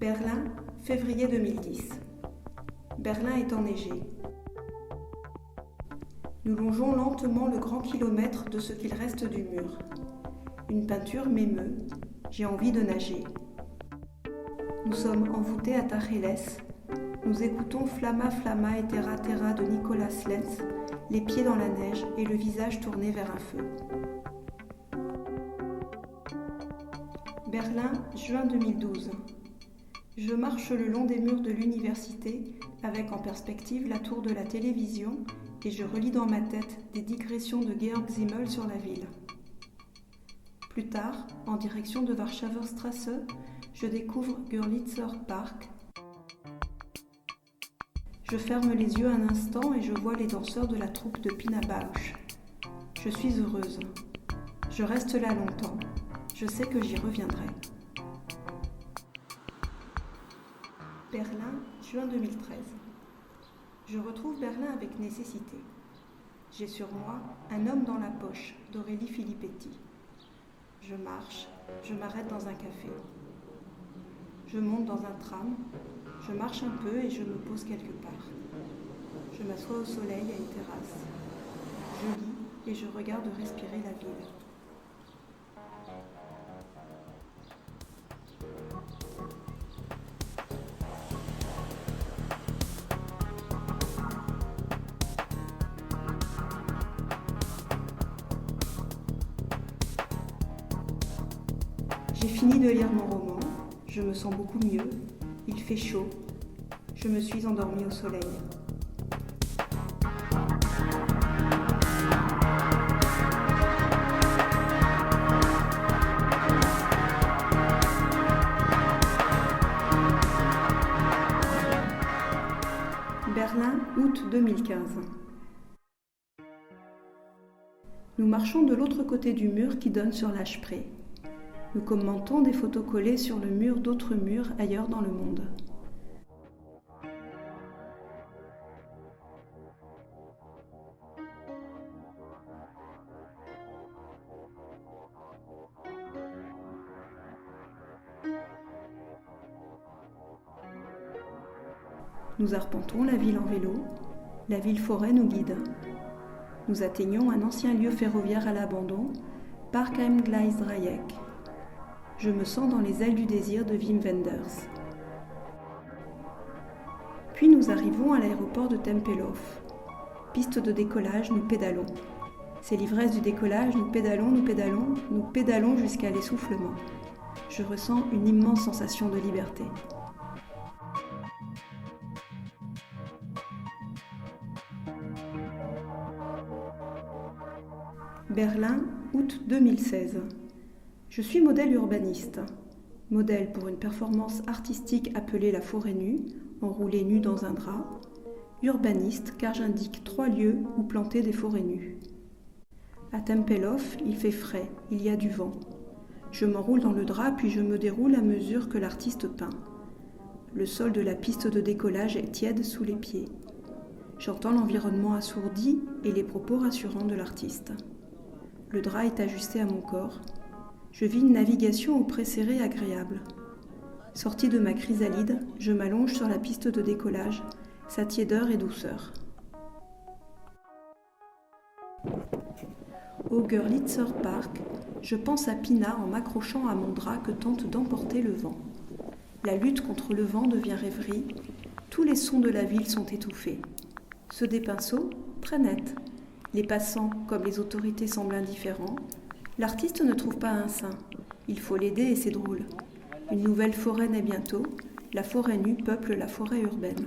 Berlin, février 2010. Berlin est enneigé. Nous longeons lentement le grand kilomètre de ce qu'il reste du mur. Une peinture m'émeut, j'ai envie de nager. Nous sommes envoûtés à Tacheles. Nous écoutons Flamma Flamma et Terra Terra de Nicolas Lenz, les pieds dans la neige et le visage tourné vers un feu. Berlin, juin 2012. Je marche le long des murs de l'université avec en perspective la tour de la télévision et je relis dans ma tête des digressions de Georg Simmel sur la ville. Plus tard, en direction de Warschauer Straße, je découvre Görlitzer Park. Je ferme les yeux un instant et je vois les danseurs de la troupe de Pina Bausch. Je suis heureuse. Je reste là longtemps. Je sais que j'y reviendrai. Berlin, juin 2013. Je retrouve Berlin avec nécessité. J'ai sur moi Un homme dans la poche d'Aurélie Filippetti. Je marche, je m'arrête dans un café. Je monte dans un tram, je marche un peu et je me pose quelque part. Je m'assois au soleil à une terrasse. Je lis et je regarde respirer la ville. J'ai fini de lire mon roman, je me sens beaucoup mieux, il fait chaud, je me suis endormie au soleil. Berlin, août 2015. Nous marchons de l'autre côté du mur qui donne sur la Spree. Nous commentons des photos collées sur le mur d'autres murs ailleurs dans le monde. Nous arpentons la ville en vélo, la ville-forêt nous guide. Nous atteignons un ancien lieu ferroviaire à l'abandon, Parkheim-Gleisdreieck. Je me sens dans les ailes du désir de Wim Wenders. Puis nous arrivons à l'aéroport de Tempelhof. Piste de décollage, nous pédalons. C'est l'ivresse du décollage, nous pédalons jusqu'à l'essoufflement. Je ressens une immense sensation de liberté. Berlin, août 2016. Je suis modèle urbaniste. Modèle pour une performance artistique appelée la forêt nue, enroulée nue dans un drap. Urbaniste car j'indique 3 lieux où planter des forêts nues. À Tempelhof, il fait frais, il y a du vent. Je m'enroule dans le drap puis je me déroule à mesure que l'artiste peint. Le sol de la piste de décollage est tiède sous les pieds. J'entends l'environnement assourdi et les propos rassurants de l'artiste. Le drap est ajusté à mon corps. Je vis une navigation au pré serré agréable. Sortie de ma chrysalide, je m'allonge sur la piste de décollage, sa tiédeur et douceur. Au Görlitzer Park, je pense à Pina en m'accrochant à mon drap que tente d'emporter le vent. La lutte contre le vent devient rêverie, tous les sons de la ville sont étouffés. Ceux des pinceaux, très nets. Les passants, comme les autorités, semblent indifférents. L'artiste ne trouve pas un sein. Il faut l'aider et c'est drôle. Une nouvelle forêt naît bientôt. La forêt nue peuple la forêt urbaine.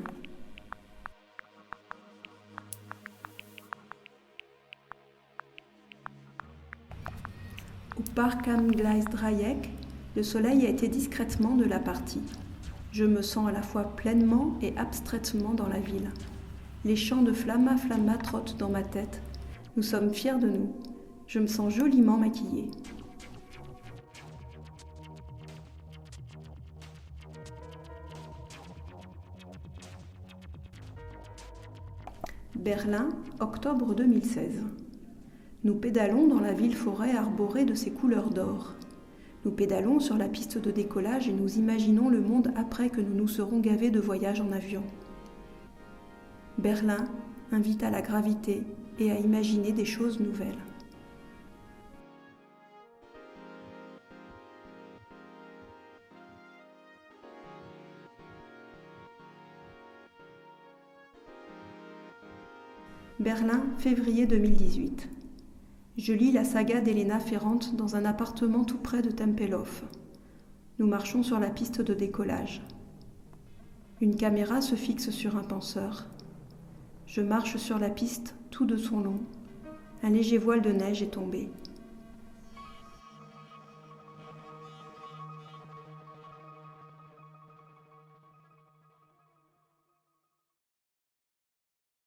Au Parkheim-Gleisdreieck, le soleil a été discrètement de la partie. Je me sens à la fois pleinement et abstraitement dans la ville. Les chants de Flamma Flamma trottent dans ma tête. Nous sommes fiers de nous. Je me sens joliment maquillée. Berlin, octobre 2016. Nous pédalons dans la ville-forêt arborée de ses couleurs d'or. Nous pédalons sur la piste de décollage et nous imaginons le monde après que nous nous serons gavés de voyages en avion. Berlin invite à la gravité et à imaginer des choses nouvelles. Berlin, février 2018. Je lis la saga d'Elena Ferrante dans un appartement tout près de Tempelhof. Nous marchons sur la piste de décollage. Une caméra se fixe sur un penseur. Je marche sur la piste tout de son long. Un léger voile de neige est tombé.